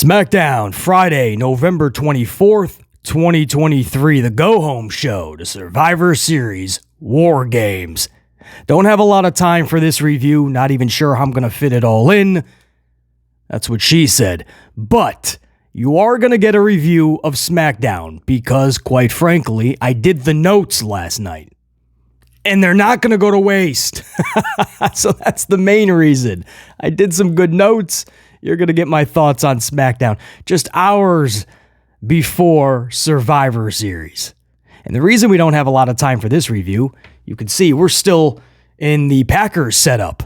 SmackDown, Friday, November 24th, 2023, the go-home show to Survivor Series WarGames. Don't have a lot of time for this review, not even sure how I'm going to fit it all in. That's what she said. But you are going to get a review of SmackDown because, quite frankly, I did the notes last night. And they're not going to go to waste. So that's the main reason. I did some good notes. You're going to get my thoughts on SmackDown just hours before Survivor Series. And the reason we don't have a lot of time for this review, you can see we're still in the Packers setup.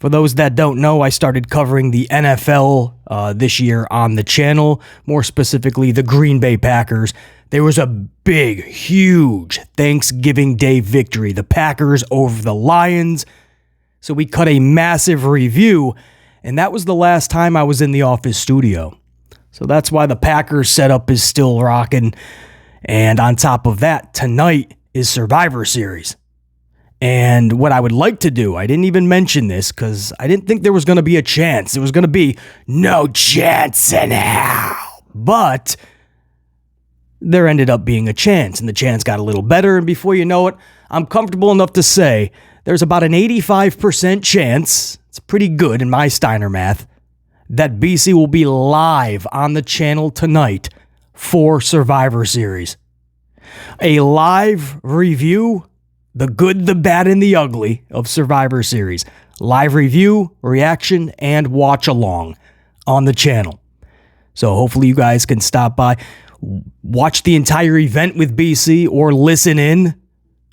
For those that don't know, I started covering the NFL this year on the channel, more specifically the Green Bay Packers. There was a big, huge Thanksgiving Day victory, the Packers over the Lions. So we cut a massive review, and that was the last time I was in the office studio. So that's why the Packers setup is still rocking. And on top of that, tonight is Survivor Series. And what I would like to do, I didn't even mention this because I didn't think there was going to be a chance. It was going to be no chance in hell. But there ended up being a chance, and the chance got a little better. And before you know it, I'm comfortable enough to say there's about an 85% chance, it's pretty good in my Steiner math, that BC will be live on the channel tonight for Survivor Series. A live review, the good, the bad, and the ugly of Survivor Series. Live review, reaction, and watch along on the channel. So hopefully you guys can stop by, watch the entire event with BC, or listen in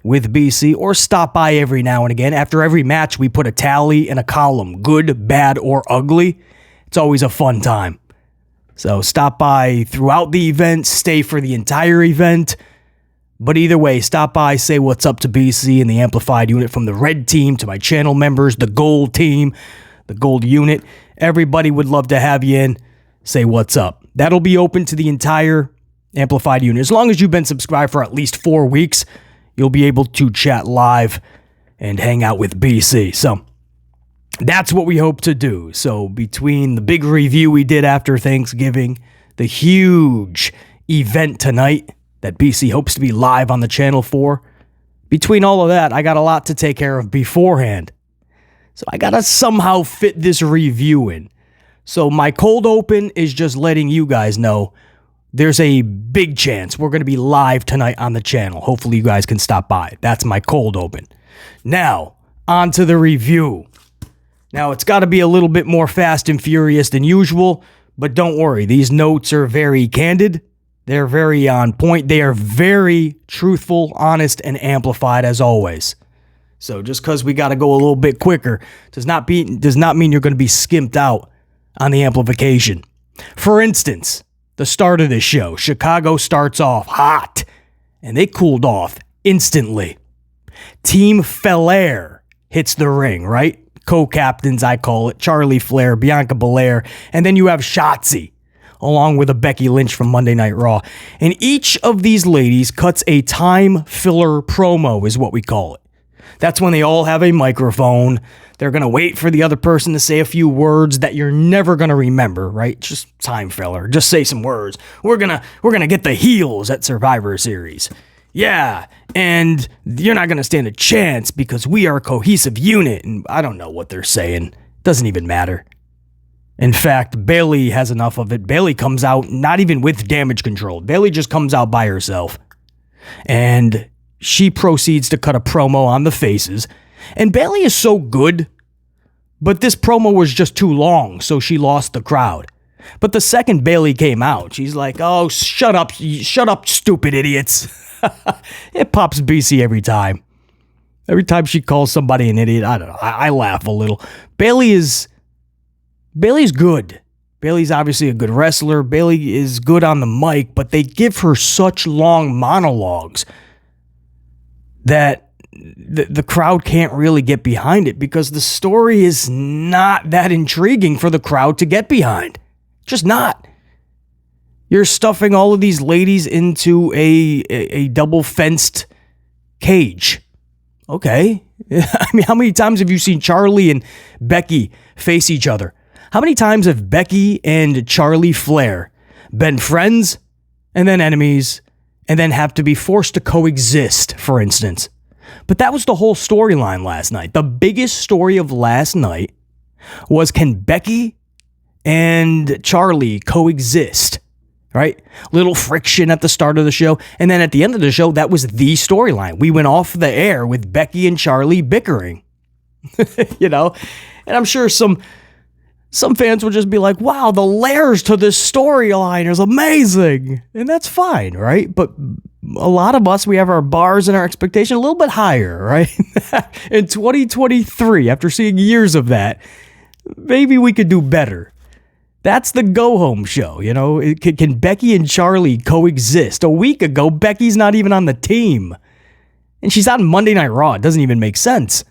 with BC, or stop by every now and again. After every match, we put a tally and a column, good, bad, or ugly. It's always a fun time. So stop by throughout the event, stay for the entire event. But either way, stop by, say what's up to BC and the Amplified unit, from the red team to my channel members, the gold team, the gold unit. Everybody would love to have you in. Say what's up. That'll be open to the entire Amplified unit. As long as you've been subscribed for at least 4 weeks, you'll be able to chat live and hang out with BC. So that's what we hope to do. So between the big review we did after Thanksgiving, the huge event tonight that BC hopes to be live on the channel for, between all of that, I got a lot to take care of beforehand. So I got to somehow fit this review in. So my cold open is just letting you guys know there's a big chance we're going to be live tonight on the channel. Hopefully you guys can stop by. That's my cold open. Now, on to the review. Now, it's got to be a little bit more fast and furious than usual, but don't worry. These notes are very candid. They're very on point. They are very truthful, honest, and amplified as always. So just because we got to go a little bit quicker does not mean you're going to be skimped out on the amplification. For instance, the start of this show, Chicago starts off hot, and they cooled off instantly. Team FelAir hits the ring, right? Co-captains, I call it, Charlie Flair, Bianca Belair, and then you have Shotzi, along with a Becky Lynch from Monday Night Raw. And each of these ladies cuts a time filler promo, is what we call it. That's when they all have a microphone. They're going to wait for the other person to say a few words that you're never going to remember, right? Just time filler. Just say some words. We're going to get the heels at Survivor Series. Yeah, and you're not going to stand a chance because we are a cohesive unit. And I don't know what they're saying. Doesn't even matter. In fact, Bayley has enough of it. Bayley comes out not even with damage control. Bayley just comes out by herself. And she proceeds to cut a promo on the faces. And Bayley is so good, but this promo was just too long, so she lost the crowd. But the second Bayley came out, she's like, oh, shut up, stupid idiots. It pops BC every time. Every time she calls somebody an idiot, I don't know, I laugh a little. Bayley's good. Bayley's obviously a good wrestler. Bayley is good on the mic, but they give her such long monologues that the crowd can't really get behind it because the story is not that intriguing for the crowd to get behind. Just not. You're stuffing all of these ladies into a double-fenced cage. Okay. I mean, how many times have you seen Charlie and Becky face each other? How many times have Becky and Charlie Flair been friends and then enemies and then have to be forced to coexist, for instance? But that was the whole storyline last night. The biggest story of last night was, can Becky and Charlie coexist? Right? Little friction at the start of the show. And then at the end of the show, that was the storyline. We went off the air with Becky and Charlie bickering. You know? And I'm sure some fans would just be like, wow, the layers to this storyline is amazing. And that's fine, right? But a lot of us, we have our bars and our expectation a little bit higher, right? In 2023, after seeing years of that, maybe we could do better. That's the go-home show, you know? Can Becky and Charlie coexist? A week ago, Becky's not even on the team. And she's on Monday Night Raw. It doesn't even make sense.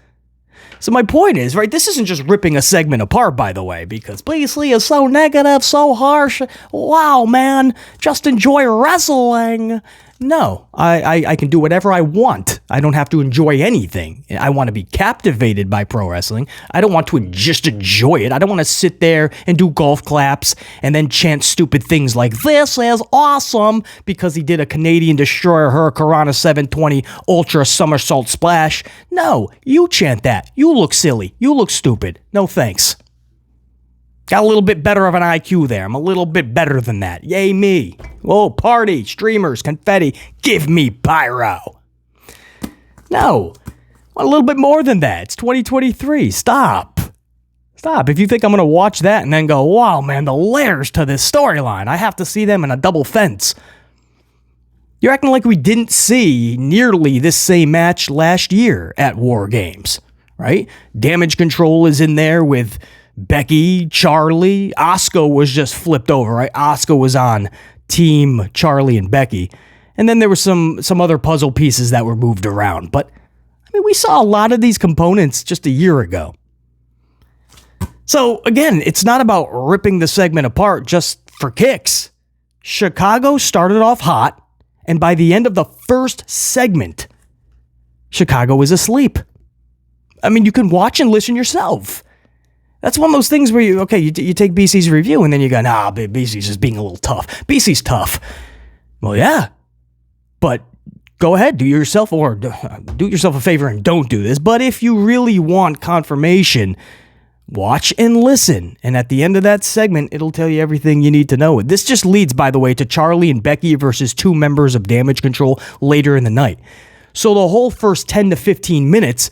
So my point is, right, this isn't just ripping a segment apart, by the way, because Beasley is so negative, so harsh. Wow, man, just enjoy wrestling. No, I can do whatever I want. I don't have to enjoy anything. I want to be captivated by pro wrestling. I don't want to just enjoy it. I don't want to sit there and do golf claps and then chant stupid things like, this is awesome, because he did a Canadian Destroyer Hurricanrana 720 Ultra Somersault Splash. No, you chant that. You look silly. You look stupid. No thanks. Got a little bit better of an IQ there. I'm a little bit better than that. Yay me. Oh, party, streamers, confetti. Give me pyro. No. I want a little bit more than that. It's 2023. Stop. If you think I'm going to watch that and then go, wow, man, the layers to this storyline. I have to see them in a double fence. You're acting like we didn't see nearly this same match last year at WarGames, right? Damage Control is in there with Becky, Charlie. Asuka was just flipped over, right? Asuka was on Team Charlie and Becky. And then there were some other puzzle pieces that were moved around. But, I mean, we saw a lot of these components just a year ago. So, again, it's not about ripping the segment apart just for kicks. Chicago started off hot, and by the end of the first segment, Chicago was asleep. I mean, you can watch and listen yourself. That's one of those things where you take BC's review and then you go, nah, BC's just being a little tough. BC's tough. Well, yeah, but go ahead, do yourself a favor and don't do this. But if you really want confirmation, watch and listen. And at the end of that segment, it'll tell you everything you need to know. This just leads, by the way, to Charlie and Becky versus two members of Damage Control later in the night. So the whole first 10 to 15 minutes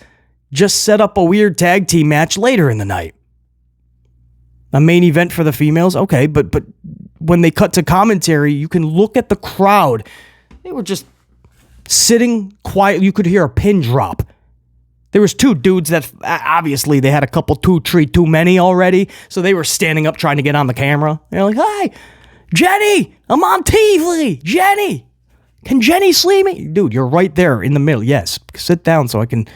just set up a weird tag team match later in the night. A main event for the females, okay, but when they cut to commentary, you can look at the crowd. They were just sitting quiet. You could hear a pin drop. There was two dudes that obviously they had a couple too many already, so they were standing up trying to get on the camera. They're like, "Hey, Jenny, I'm on TV. Jenny, can Jenny see me?" Dude, you're right there in the middle. Yes, sit down so I can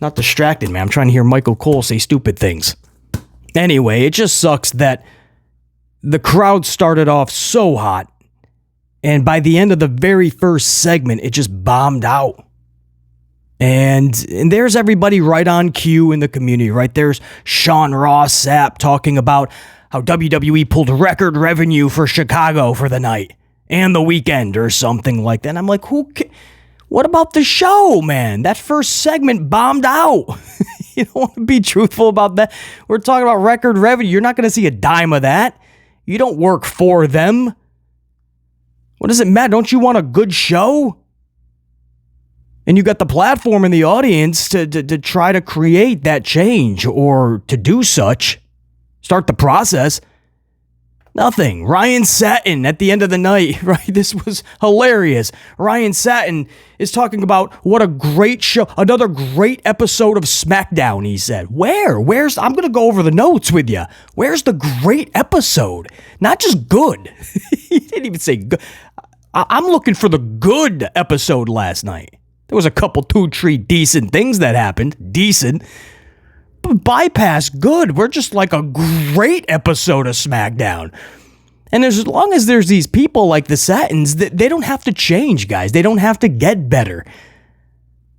not distracted, man. I'm trying to hear Michael Cole say stupid things. Anyway, it just sucks that the crowd started off so hot, and by the end of the very first segment, it just bombed out. And there's everybody right on cue in the community, right? There's Sean Ross Sapp talking about how WWE pulled record revenue for Chicago for the night and the weekend or something like that. And I'm like, what about the show, man? That first segment bombed out. You don't want to be truthful about that. We're talking about record revenue. You're not going to see a dime of that. You don't work for them. What does it matter? Don't you want a good show? And you got the platform and the audience to try to create that change or to do such. Start the process. Nothing. Ryan Satin at the end of the night, right? This was hilarious. Ryan Satin is talking about what a great show, another great episode of SmackDown, he said. Where's, I'm going to go over the notes with you. Where's the great episode? Not just good. He didn't even say good. I'm looking for the good episode last night. There was a couple, 2-3 decent things that happened. Decent. Bypass good. We're just like a great episode of SmackDown. And as long as there's these people like the Satins, they don't have to change, guys. They don't have to get better.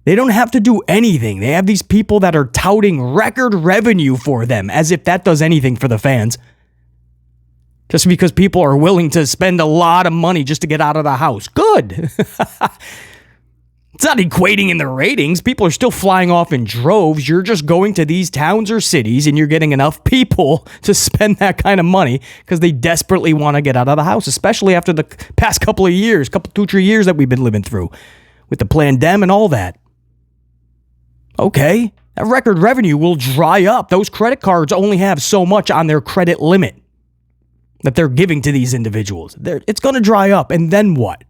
They don't have to do anything. They have these people that are touting record revenue for them, as if that does anything for the fans. Just because people are willing to spend a lot of money just to get out of the house. Good. It's not equating in the ratings. People are still flying off in droves. You're just going to these towns or cities and you're getting enough people to spend that kind of money because they desperately want to get out of the house, especially after the past couple of years, 2-3 years that we've been living through with the pandemic and all that. Okay, that record revenue will dry up. Those credit cards only have so much on their credit limit that they're giving to these individuals. It's going to dry up, and then what?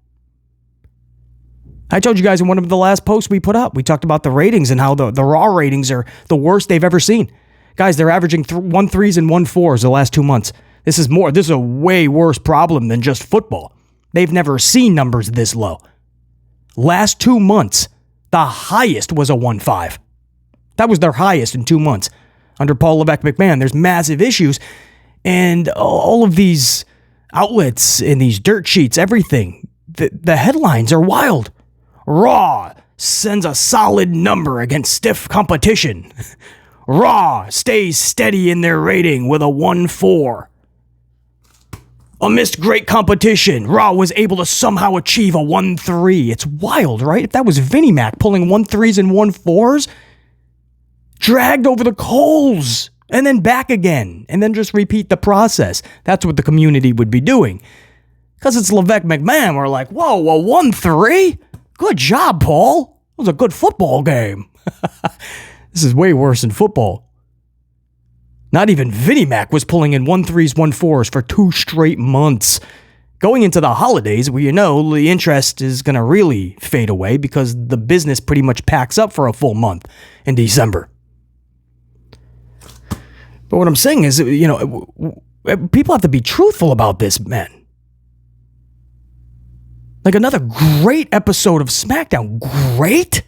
I told you guys in one of the last posts we put up, we talked about the ratings and how the Raw ratings are the worst they've ever seen. Guys, they're averaging 1.3s and 1.4s the last 2 months. This is a way worse problem than just football. They've never seen numbers this low. Last 2 months, the highest was a 1.5. That was their highest in 2 months. Under Paul Levesque McMahon, there's massive issues. And all of these outlets and these dirt sheets, everything, the headlines are wild. Raw sends a solid number against stiff competition. Raw stays steady in their rating with a 1.4. Amidst great competition, Raw was able to somehow achieve a 1.3. It's wild, right? If that was Vinnie Mac pulling 1.3s and 1.4s, dragged over the coals, and then back again, and then just repeat the process. That's what the community would be doing. Because it's Levesque McMahon, we're like, whoa, a 1.3? Good job, Paul. It was a good football game. This is way worse than football. Not even Vinnie Mac was pulling in 1.3s, 1.4s for 2 straight months. Going into the holidays, where the interest is going to really fade away because the business pretty much packs up for a full month in December. But what I'm saying is, people have to be truthful about this, man. Like another great episode of SmackDown. Great?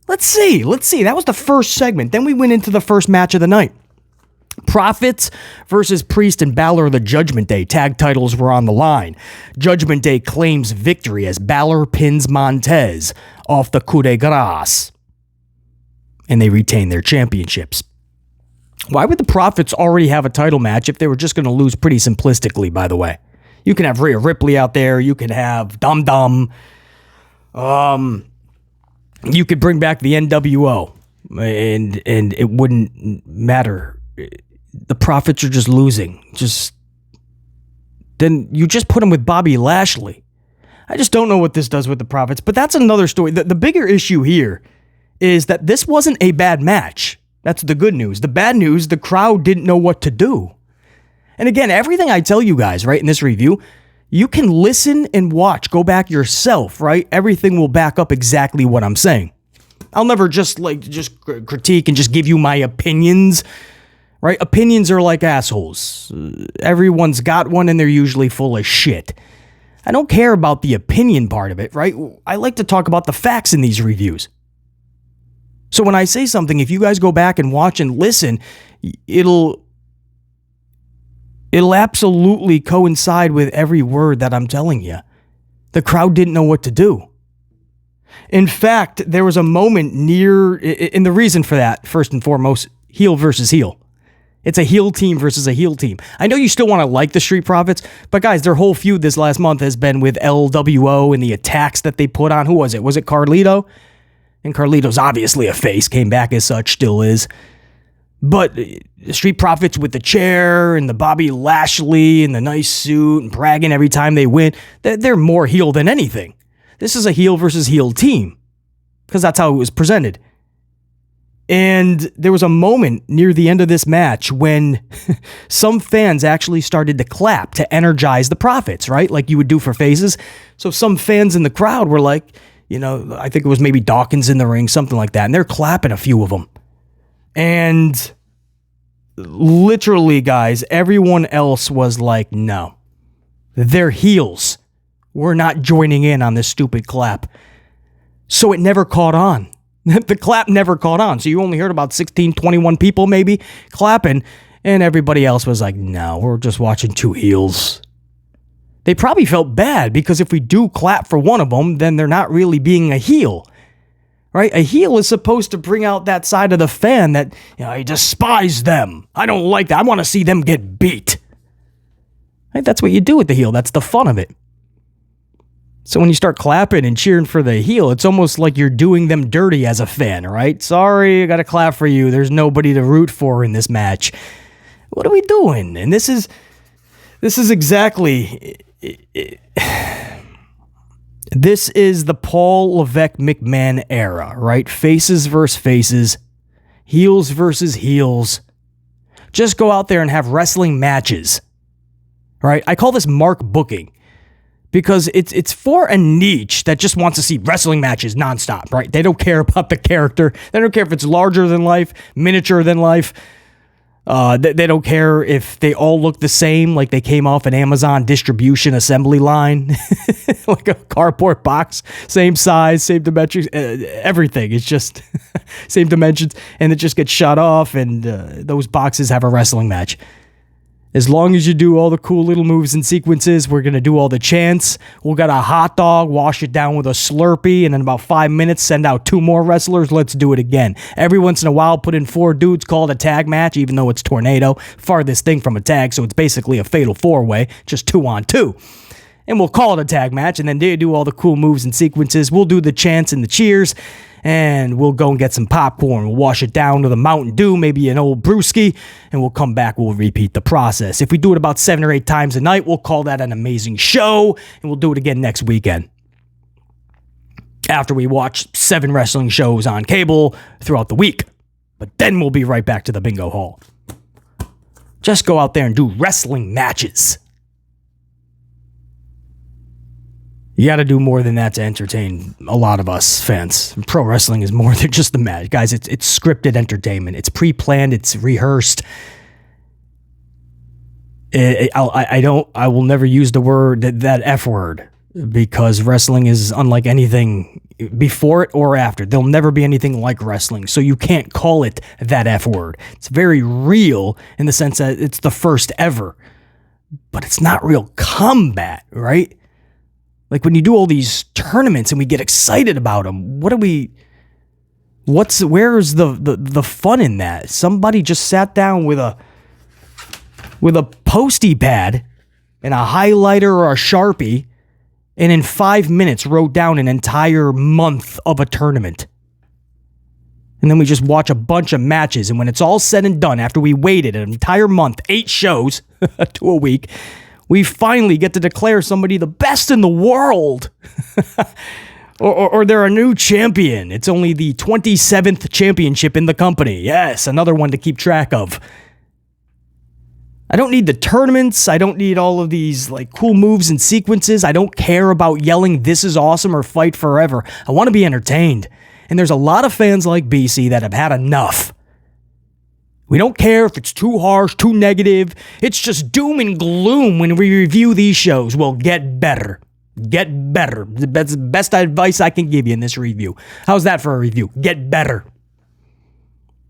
Let's see. That was the first segment. Then we went into the first match of the night. Profits versus Priest and Balor the Judgment Day. Tag titles were on the line. Judgment Day claims victory as Balor pins Montez off the coup de grace. And they retain their championships. Why would the Profits already have a title match if they were just going to lose pretty simplistically, by the way? You can have Rhea Ripley out there. You can have Dum Dum. You could bring back the NWO. And it wouldn't matter. The Profits are just losing. Then you just put them with Bobby Lashley. I just don't know what this does with the Profits. But that's another story. The bigger issue here is that this wasn't a bad match. That's the good news. The bad news, the crowd didn't know what to do. And again, everything I tell you guys, right, in this review, you can listen and watch, go back yourself, right? Everything will back up exactly what I'm saying. I'll never just critique and just give you my opinions, right? Opinions are like assholes. Everyone's got one and they're usually full of shit. I don't care about the opinion part of it, right? I like to talk about the facts in these reviews. So when I say something, if you guys go back and watch and listen, it'll absolutely coincide with every word that I'm telling you. The crowd didn't know what to do. In fact, there was a moment and the reason for that, first and foremost, heel versus heel. It's a heel team versus a heel team. I know you still want to like the Street Profits, but guys, their whole feud this last month has been with LWO and the attacks that they put on. Who was it? Was it Carlito? And Carlito's obviously a face, came back as such, still is. But the Street Profits with the chair and the Bobby Lashley and the nice suit and bragging every time they win, they're more heel than anything. This is a heel versus heel team because that's how it was presented. And there was a moment near the end of this match when some fans actually started to clap to energize the Profits, right? Like you would do for faces. So some fans in the crowd were like, I think it was maybe Dawkins in the ring, something like that. And they're clapping a few of them. And literally, guys, everyone else was like, no. They're heels. We're not joining in on this stupid clap. So it never caught on. The clap never caught on. So you only heard about 16, 21 people maybe clapping. And everybody else was like, no, we're just watching two heels. They probably felt bad because if we do clap for one of them, then they're not really being a heel. right? A heel is supposed to bring out that side of the fan that, I despise them. I don't like that. I want to see them get beat. Right? That's what you do with the heel. That's the fun of it. So when you start clapping and cheering for the heel, it's almost like you're doing them dirty as a fan, right? Sorry, I got to clap for you. There's nobody to root for in this match. What are we doing? And this is exactly... This is the Paul Levesque McMahon era, right? Faces versus faces. Heels versus heels. Just go out there and have wrestling matches, right? I call this mark booking. Because it's for a niche that just wants to see wrestling matches nonstop, right? They don't care about the character. They don't care if it's larger than life, miniature than life. They don't care if they all look the same, like they came off an Amazon distribution assembly line, like a cardboard box, same size, same dimensions, everything. It's just same dimensions, and it just gets shut off, and those boxes have a wrestling match. As long as you do all the cool little moves and sequences, we're going to do all the chants. We'll get a hot dog, wash it down with a Slurpee, and in about 5 minutes, send out 2 more wrestlers. Let's do it again. Every once in a while, put in 4 dudes, call it a tag match, even though it's Tornado. Farthest thing from a tag, so it's basically a fatal 4-way, just 2 on 2. And we'll call it a tag match, and then they do all the cool moves and sequences. We'll do the chants and the cheers, and we'll go and get some popcorn. We'll wash it down with a Mountain Dew, maybe an old brewski, and we'll come back. We'll repeat the process. If we do it about 7 or 8 times a night, we'll call that an amazing show, and we'll do it again next weekend. After we watch 7 wrestling shows on cable throughout the week. But then we'll be right back to the bingo hall. Just go out there and do wrestling matches. You got to do more than that to entertain a lot of us fans. Pro wrestling is more than just the match. Guys, it's scripted entertainment. It's pre-planned. It's rehearsed. I will never use the word, that F word, because wrestling is unlike anything before it or after. There'll never be anything like wrestling, so you can't call it that F word. It's very real in the sense that it's the first ever, but it's not real combat, right? Like when you do all these tournaments and we get excited about them, where's the fun in that? Somebody just sat down with a Posty pad and a highlighter or a Sharpie, and in 5 minutes wrote down an entire month of a tournament. And then we just watch a bunch of matches, and when it's all said and done, after we waited an entire month, 8 shows to a week, we finally get to declare somebody the best in the world. or they're a new champion. It's only the 27th championship in the company. Yes, another one to keep track of. I don't need the tournaments. I don't need all of these like cool moves and sequences. I don't care about yelling, "This is awesome," or "Fight forever." I want to be entertained. And there's a lot of fans like BC that have had enough. We don't care if it's too harsh, too negative. It's just doom and gloom when we review these shows. Well, get better. Get better. That's the best advice I can give you in this review. How's that for a review? Get better.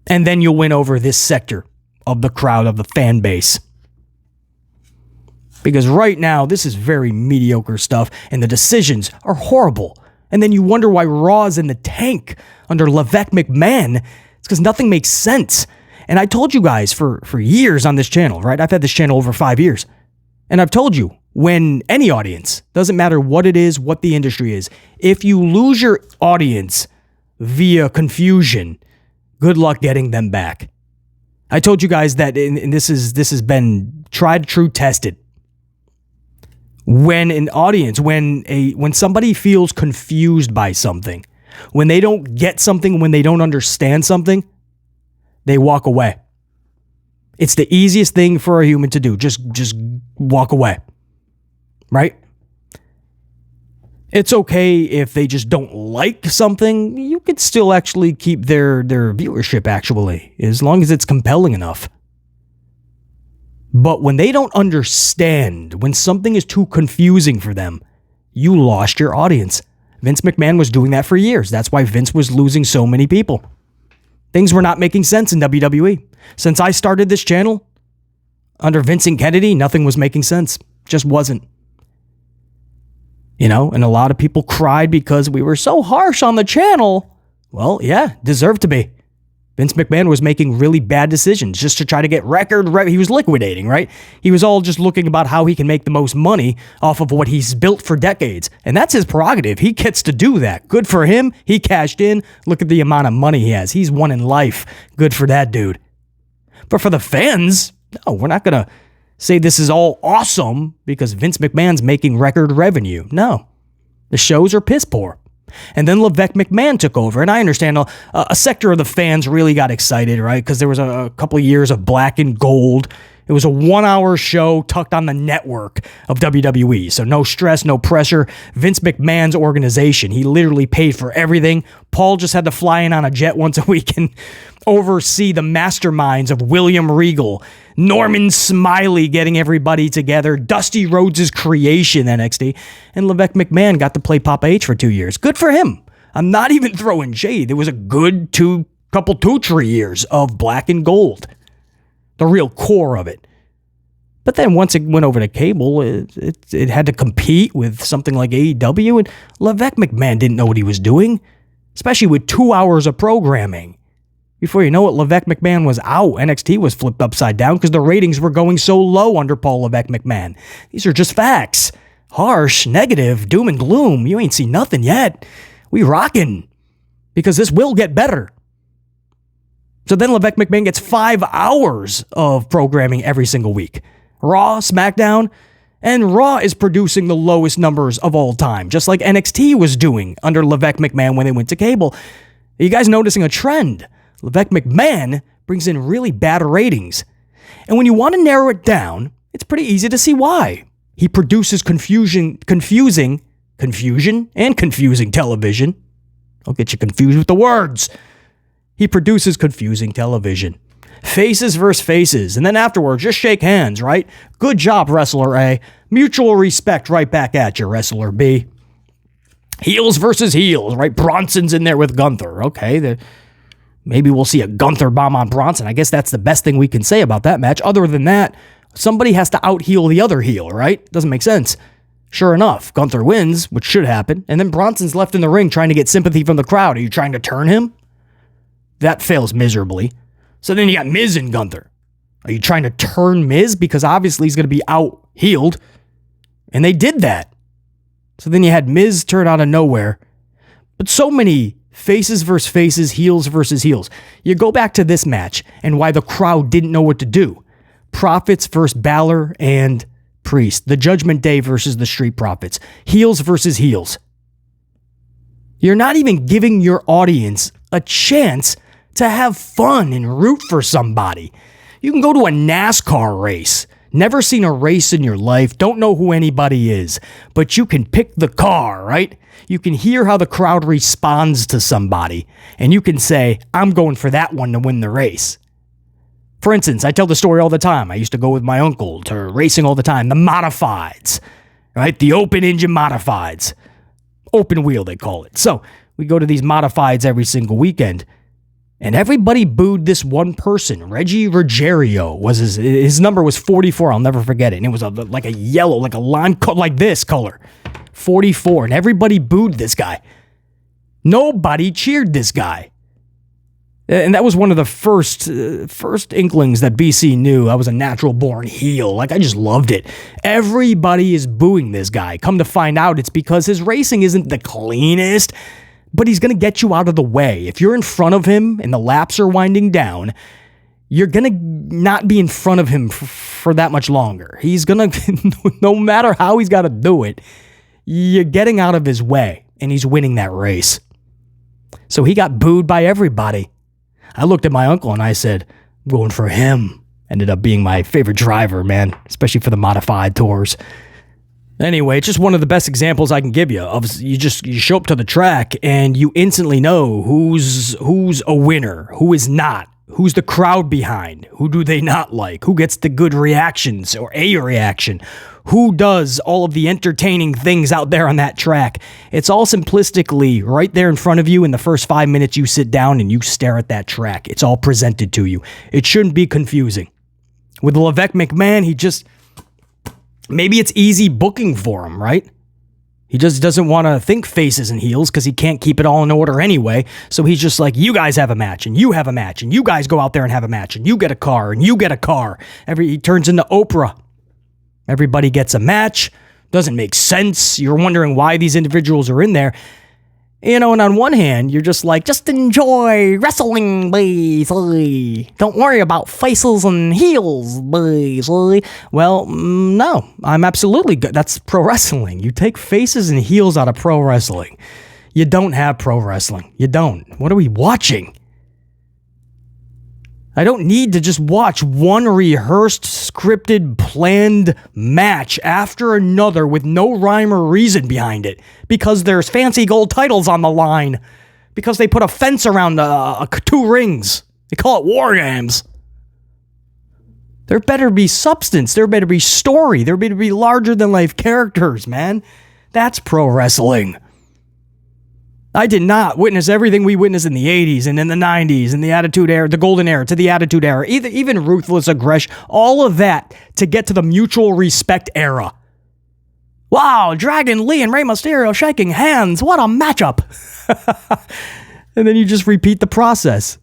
And then you'll win over this sector of the crowd, of the fan base. Because right now, this is very mediocre stuff, and the decisions are horrible. And then you wonder why Raw is in the tank under Levesque McMahon. It's because nothing makes sense. And I told you guys for years on this channel, right? I've had this channel over 5 years. And I've told you, when any audience, doesn't matter what it is, what the industry is, if you lose your audience via confusion, good luck getting them back. I told you guys that, and this has been tried, true, tested. When an audience, when somebody feels confused by something, when they don't get something, when they don't understand something, they walk away. It's the easiest thing for a human to do. Just walk away. Right? It's okay if they just don't like something. You could still actually keep their viewership, actually, as long as it's compelling enough. But when they don't understand, when something is too confusing for them, you lost your audience. Vince McMahon was doing that for years. That's why Vince was losing so many people. Things were not making sense in WWE. Since I started this channel, under Vince and Kennedy, nothing was making sense. Just wasn't. You know, and a lot of people cried because we were so harsh on the channel. Well, yeah, deserved to be. Vince McMahon was making really bad decisions just to try to get he was liquidating, right? He was all just looking about how he can make the most money off of what he's built for decades. And that's his prerogative. He gets to do that. Good for him. He cashed in. Look at the amount of money he has. He's won in life. Good for that dude. But for the fans, no, we're not going to say this is all awesome because Vince McMahon's making record revenue. No, the shows are piss poor. And then LeVec McMahon took over, and I understand a sector of the fans really got excited, right? Because there was a couple of years of black and gold. It was a 1-hour show tucked on the network of WWE, so no stress, no pressure. Vince McMahon's organization, he literally paid for everything. Paul just had to fly in on a jet once a week and oversee the masterminds of William Regal, Norman Smiley getting everybody together, Dusty Rhodes' creation, NXT, and LeVec McMahon got to play Papa H for 2 years. Good for him. I'm not even throwing shade. It was a good 2-3 years of black and gold. The real core of it. But then once it went over to cable, it had to compete with something like AEW, and LeVec McMahon didn't know what he was doing, especially with 2 hours of programming. Before you know it, LeVec McMahon was out. NXT was flipped upside down because the ratings were going so low under Paul LeVec McMahon. These are just facts. Harsh, negative, doom and gloom. You ain't seen nothing yet. We rockin'. Because this will get better. So then LeVec McMahon gets 5 hours of programming every single week. Raw, SmackDown, and Raw is producing the lowest numbers of all time, just like NXT was doing under LeVec McMahon when they went to cable. Are you guys noticing a trend? LeVec McMahon brings in really bad ratings. And when you want to narrow it down, it's pretty easy to see why. He produces confusing television. I'll get you confused with the words. He produces confusing television. Faces versus faces. And then afterwards, just shake hands, right? Good job, Wrestler A. Mutual respect right back at you, Wrestler B. Heels versus heels, right? Bronson's in there with Gunther. Okay, maybe we'll see a Gunther bomb on Bronson. I guess that's the best thing we can say about that match. Other than that, somebody has to out-heel the other heel, right? Doesn't make sense. Sure enough, Gunther wins, which should happen, and then Bronson's left in the ring trying to get sympathy from the crowd. Are you trying to turn him? That fails miserably. So then you got Miz and Gunther. Are you trying to turn Miz? Because obviously he's going to be out-heeled. And they did that. So then you had Miz turn out of nowhere. But so many faces versus faces, heels versus heels. You go back to this match and why the crowd didn't know what to do. Profits versus Balor and Priest. The Judgment Day versus the Street Profits. Heels versus heels. You're not even giving your audience a chance to have fun and root for somebody. You can go to a NASCAR race. Never seen a race in your life. Don't know who anybody is. But you can pick the car, right? You can hear how the crowd responds to somebody. And you can say, I'm going for that one to win the race. For instance, I tell the story all the time. I used to go with my uncle to racing all the time. The modifieds, right? The open engine modifieds. Open wheel, they call it. So we go to these modifieds every single weekend. And everybody booed this one person. Reggie Ruggiero was his number was 44. I'll never forget it. And it was like a yellow, like a lime, like this color. 44. And everybody booed this guy. Nobody cheered this guy. And that was one of the first inklings that BC knew I was a natural born heel. Like, I just loved it. Everybody is booing this guy. Come to find out, it's because his racing isn't the cleanest, but he's going to get you out of the way. If you're in front of him and the laps are winding down, you're going to not be in front of him for that much longer. He's going to, no matter how he's got to do it, you're getting out of his way, and he's winning that race. So he got booed by everybody. I looked at my uncle and I said, I'm going for him. Ended up being my favorite driver, man, especially for the modified tours. Anyway, it's just one of the best examples I can give you. Of you show up to the track and you instantly know who's a winner, who is not, who's the crowd behind, who do they not like, who gets the good reactions or a reaction, who does all of the entertaining things out there on that track. It's all simplistically right there in front of you in the first 5 minutes you sit down and you stare at that track. It's all presented to you. It shouldn't be confusing. With LeVec McMahon, maybe it's easy booking for him, right? He just doesn't want to think faces and heels because he can't keep it all in order anyway. So he's just like, you guys have a match, and you have a match, and you guys go out there and have a match, and you get a car, and you get a car. He turns into Oprah. Everybody gets a match. Doesn't make sense. You're wondering why these individuals are in there. You know, and on one hand, you're just like, just enjoy wrestling, please. Don't worry about faces and heels, please. Well, no, I'm absolutely good. That's pro wrestling. You take faces and heels out of pro wrestling. You don't have pro wrestling. You don't. What are we watching? I don't need to just watch one rehearsed, scripted, planned match after another with no rhyme or reason behind it because there's fancy gold titles on the line, because they put a fence around 2 rings. They call it WarGames. There better be substance. There better be story. There better be larger-than-life characters, man. That's pro wrestling. I did not witness everything we witnessed in the 80s and in the 90s and the Attitude Era, the Golden Era to the Attitude Era, even Ruthless Aggression, all of that to get to the Mutual Respect era. Wow, Dragon Lee and Rey Mysterio shaking hands. What a matchup. And then you just repeat the process.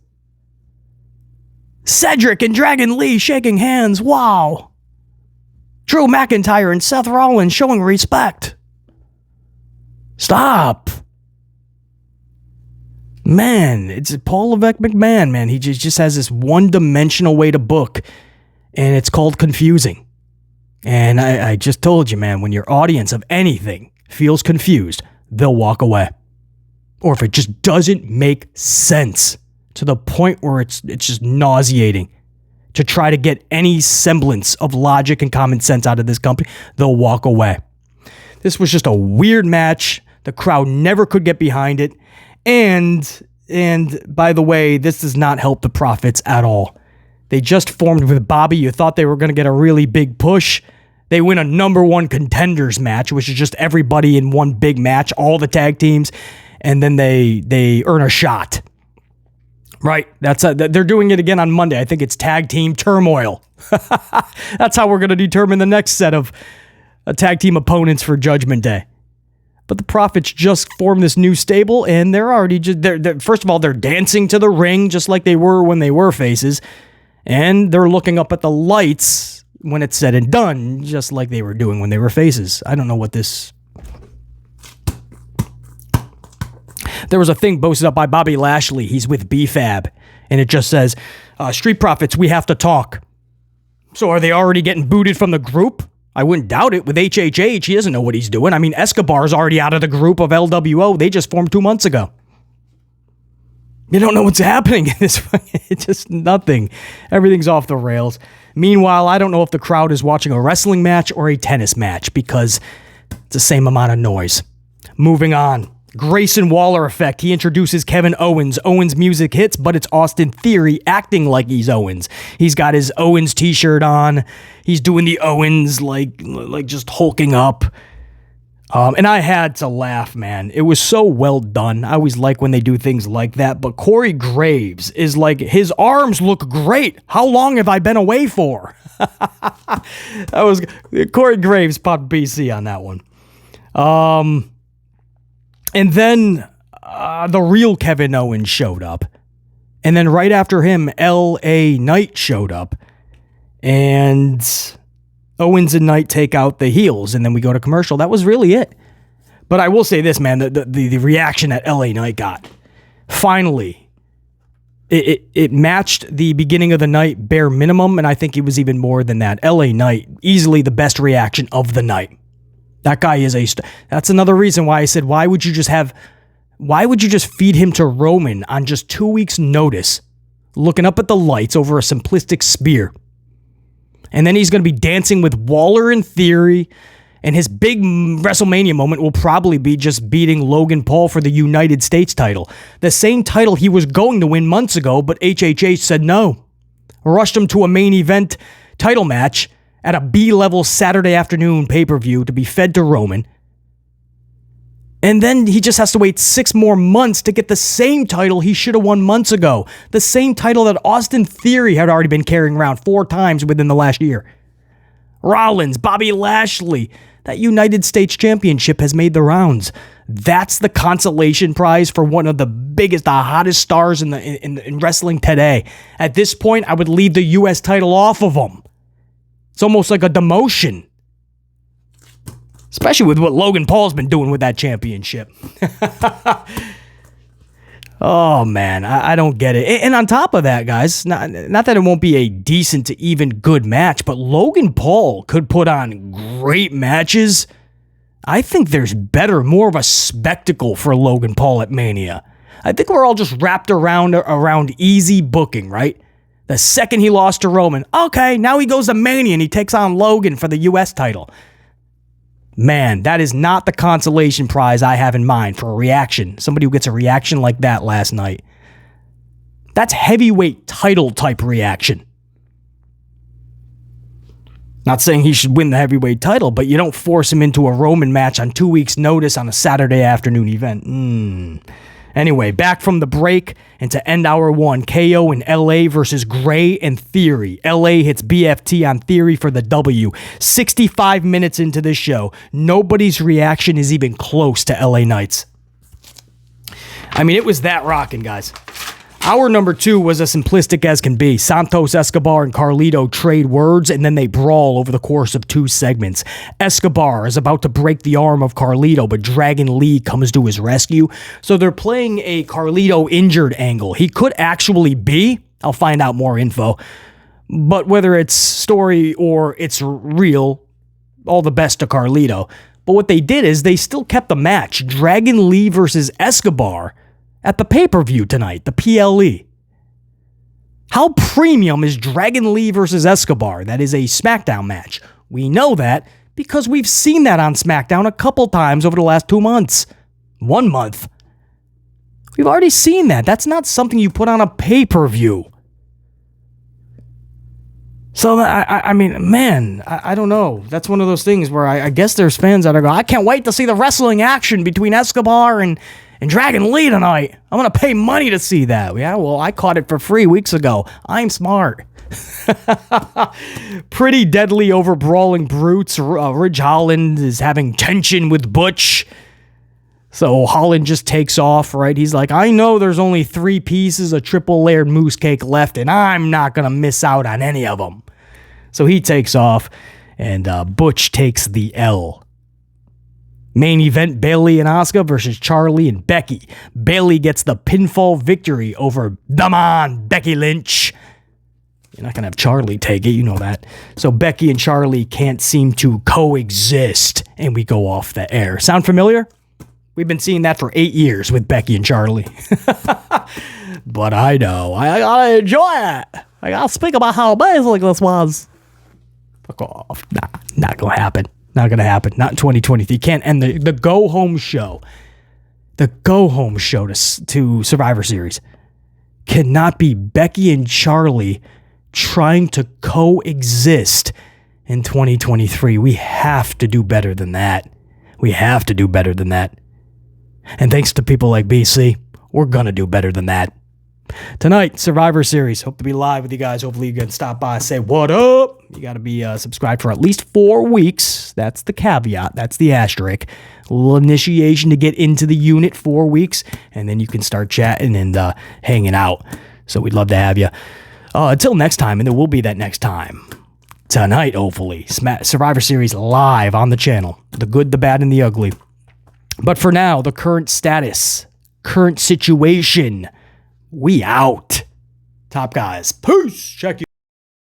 Cedric and Dragon Lee shaking hands. Wow. Drew McIntyre and Seth Rollins showing respect. Stop. Man, it's Paul Levesque McMahon, man. He just has this one-dimensional way to book, and it's called confusing. And I just told you, man, when your audience of anything feels confused, they'll walk away. Or if it just doesn't make sense to the point where it's just nauseating to try to get any semblance of logic and common sense out of this company, they'll walk away. This was just a weird match. The crowd never could get behind it. And by the way, this does not help the Profits at all. They just formed with Bobby. You thought they were going to get a really big push. They win a number 1 contenders match, which is just everybody in one big match, all the tag teams, and then they earn a shot. Right? They're doing it again on Monday. I think it's Tag Team Turmoil. That's how we're going to determine the next set of tag team opponents for Judgment Day. But the Profits just formed this new stable, and they're already first of all, they're dancing to the ring just like they were when they were faces, and they're looking up at the lights when it's said and done, just like they were doing when they were faces. I don't know what this... There was a thing posted up by Bobby Lashley. He's with BFAB, and it just says, Street Profits, we have to talk. So are they already getting booted from the group? I wouldn't doubt it. With HHH, he doesn't know what he's doing. I mean, Escobar's already out of the group of LWO. They just formed 2 months ago. You don't know what's happening in this. It's just nothing. Everything's off the rails. Meanwhile, I don't know if the crowd is watching a wrestling match or a tennis match because it's the same amount of noise. Moving on. Greyson Waller effect. He introduces Kevin Owens. Owens music hits, but it's Austin Theory acting like he's Owens. He's got his Owens t-shirt on. He's doing the Owens like just hulking up. And I had to laugh, man. It was so well done. I always like when they do things like that. But Corey Graves is like, his arms look great. How long have I been away for? That was Corey Graves popped BC on that one. And then the real Kevin Owens showed up. And then right after him, LA Knight showed up. And Owens and Knight take out the heels. And then we go to commercial. That was really it. But I will say this, man. The reaction that LA Knight got. Finally, it matched the beginning of the night bare minimum. And I think it was even more than that. LA Knight, easily the best reaction of the night. That guy is that's another reason why I said, why would you just feed him to Roman on just 2 weeks' notice, looking up at the lights over a simplistic spear? And then he's going to be dancing with Waller in Theory, and his big WrestleMania moment will probably be just beating Logan Paul for the United States title. The same title he was going to win months ago, but HHH said no. Rushed him to a main event title match at a B-level Saturday afternoon pay-per-view to be fed to Roman. And then he just has to wait 6 more months to get the same title he should have won months ago. The same title that Austin Theory had already been carrying around 4 times within the last year. Rollins, Bobby Lashley, That United States Championship has made the rounds. That's the consolation prize for one of the biggest, the hottest stars in wrestling today. At this point, I would leave the U.S. title off of him. It's almost like a demotion. Especially with what Logan Paul's been doing with that championship. Oh, man, I don't get it. And on top of that, guys, not that it won't be a decent to even good match, but Logan Paul could put on great matches. I think there's more of a spectacle for Logan Paul at Mania. I think we're all just wrapped around easy booking, right? The second he lost to Roman, okay, now he goes to Mania and he takes on Logan for the U.S. title. Man, that is not the consolation prize I have in mind for a reaction. Somebody who gets a reaction like that last night. That's heavyweight title type reaction. Not saying he should win the heavyweight title, but you don't force him into a Roman match on 2 weeks' notice on a Saturday afternoon event. Anyway, back from the break, and to end hour one, KO in LA versus Gray and Theory. LA hits BFT on Theory for the W. 65 minutes into this show, nobody's reaction is even close to LA Knights. I mean, it was that rocking, guys. Hour number 2 was as simplistic as can be. Santos Escobar and Carlito trade words, and then they brawl over the course of 2 segments. Escobar is about to break the arm of Carlito, but Dragon Lee comes to his rescue. So they're playing a Carlito injured angle. He could actually be. I'll find out more info. But whether it's story or it's real, all the best to Carlito. But what they did is they still kept the match. Dragon Lee versus Escobar at the pay-per-view tonight, the PLE. How premium is Dragon Lee versus Escobar? That is a SmackDown match. We know that because we've seen that on SmackDown a couple times over the last 2 months. 1 month. We've already seen that. That's not something you put on a pay-per-view. So, I mean, man, I don't know. That's one of those things where I guess there's fans that are going, I can't wait to see the wrestling action between Escobar and Dragon Lee tonight. I'm going to pay money to see that. Yeah, well, I caught it for free weeks ago. I'm smart. Pretty deadly over Brawling Brutes. Ridge Holland is having tension with Butch. So Holland just takes off, right? He's like, I know there's only 3 pieces of triple layered moose cake left, and I'm not going to miss out on any of them. So he takes off, and Butch takes the L. Main event, Bayley and Asuka versus Charlie and Becky. Bayley gets the pinfall victory over Becky Lynch. You're not going to have Charlie take it, you know that. So Becky and Charlie can't seem to coexist, and we go off the air. Sound familiar? We've been seeing that for 8 years with Becky and Charlie. But I know. I gotta enjoy it. I gotta speak about how amazing this was. Fuck off. Nah, not gonna happen. Not gonna happen. Not in 2023. You can't end the go-home show. The go-home show to Survivor Series cannot be Becky and Charlie trying to coexist in 2023. We have to do better than that. We have to do better than that. And thanks to people like BC, we're going to do better than that. Tonight, Survivor Series. Hope to be live with you guys. Hopefully you can stop by and say, what up? You got to be subscribed for at least 4 weeks. That's the caveat. That's the asterisk. A little initiation to get into the unit, 4 weeks. And then you can start chatting and hanging out. So we'd love to have you. Until next time, and there will be that next time. Tonight, hopefully. Survivor Series live on the channel. The good, the bad, and the ugly. But for now, the current status, current situation, we out. Top guys, peace. Check you.